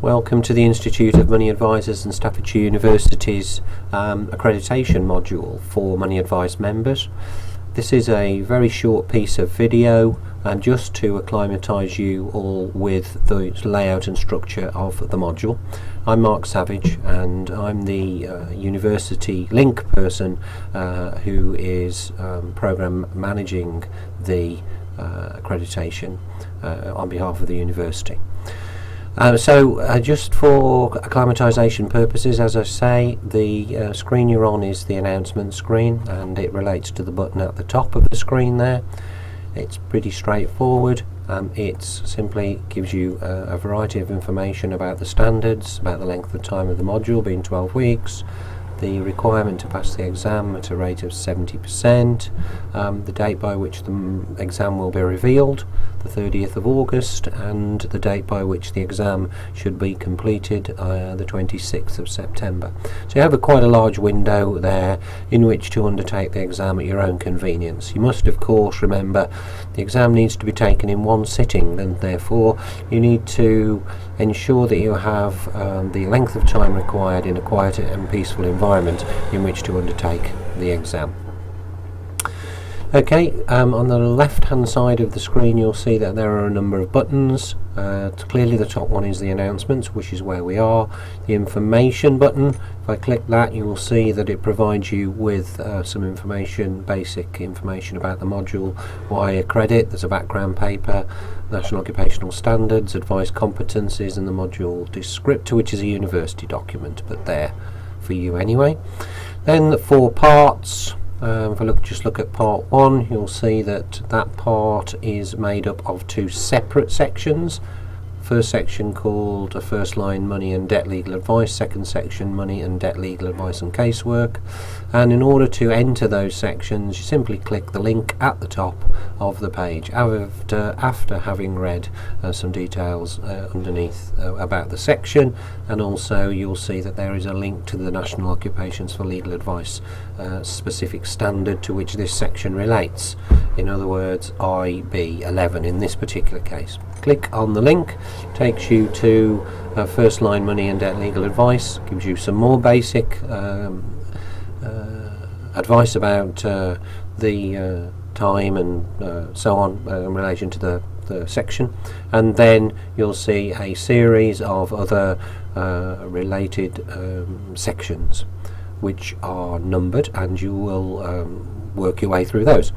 Welcome to the Institute of Money Advisors and Staffordshire University's accreditation module for money advice members. This is a very short piece of video and just to acclimatise you all with the layout and structure of the module. I'm Mark Savage and I'm the university link person who is programme managing the accreditation on behalf of the university. Just for acclimatisation purposes, as I say, the screen you're on is the announcement screen and it relates to the button at the top of the screen there. It's pretty straightforward. It simply gives you a variety of information about the standards, about the length of time of the module being 12 weeks, the requirement to pass the exam at a rate of 70%, the date by which the exam will be revealed, the 30th of August, and the date by which the exam should be completed, the 26th of September. So you have quite a large window there in which to undertake the exam at your own convenience. You must of course remember the exam needs to be taken in one sitting, and therefore you need to ensure that you have the length of time required in a quiet and peaceful environment in which to undertake the exam. Okay, on the left hand side of the screen you'll see that there are a number of buttons. Clearly the top one is the announcements, which is where we are. The information button, if I click that you will see that it provides you with some information, basic information about the module, why accredit, there's a background paper, National Occupational Standards, advice competencies, and the module descriptor, which is a university document, but there for you anyway. Then the 4 parts. If I just look at part 1, you'll see that that part is made up of 2 separate sections. First section called First Line Money and Debt Legal Advice, second section Money and Debt Legal Advice and Casework. And in order to enter those sections you simply click the link at the top of the page after having read some details underneath about the section, and also you'll see that there is a link to the National Occupations for Legal Advice specific standard to which this section relates. In other words, IB 11 in this particular case. Click on the link, takes you to First Line Money and Debt Legal Advice, gives you some more basic advice about the time and so on in relation to the section, and then you'll see a series of other related sections which are numbered, and you will work your way through those.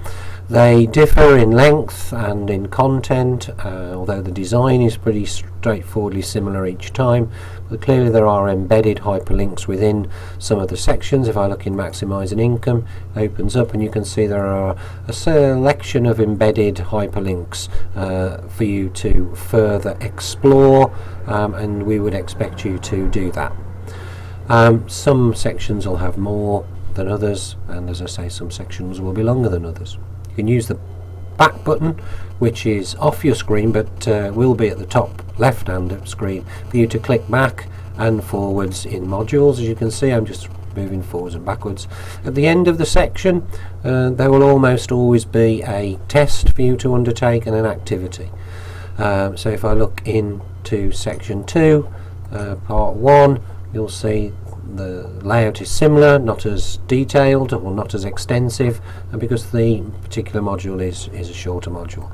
They differ in length and in content, although the design is pretty straightforwardly similar each time, but clearly there are embedded hyperlinks within some of the sections. If I look in Maximising Income, it opens up and you can see there are a selection of embedded hyperlinks for you to further explore, and we would expect you to do that. Some sections will have more than others, and as I say, some sections will be longer than others. You can use the back button, which is off your screen but will be at the top left hand of the screen for you to click back and forwards in modules. As you can see, I'm just moving forwards and backwards. At the end of the section there will almost always be a test for you to undertake and an activity. So if I look into section 2, part 1, you'll see the layout is similar, not as detailed or not as extensive, and because the particular module is a shorter module,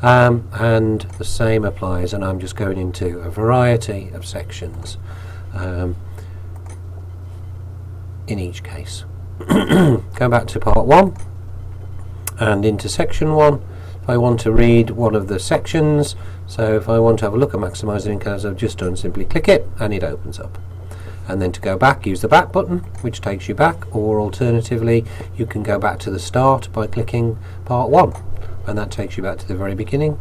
and the same applies, and I'm just going into a variety of sections in each case. Go back to part 1 and into section 1. If I want to read one of the sections, so if I want to have a look at Maximising Income as I've just done, simply click it and it opens up. And then to go back, use the back button, which takes you back, or alternatively you can go back to the start by clicking part 1, and that takes you back to the very beginning.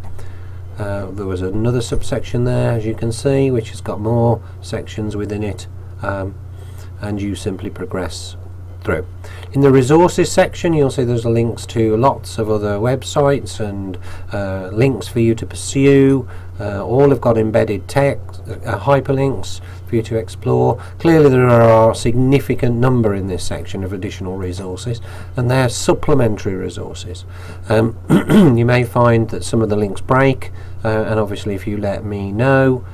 There was another subsection there, as you can see, which has got more sections within it, and you simply progress through. In the resources section you'll see there's links to lots of other websites and links for you to pursue. All have got embedded text, hyperlinks for you to explore. Clearly there are a significant number in this section of additional resources, and they're supplementary resources. You may find that some of the links break, and obviously if you let me know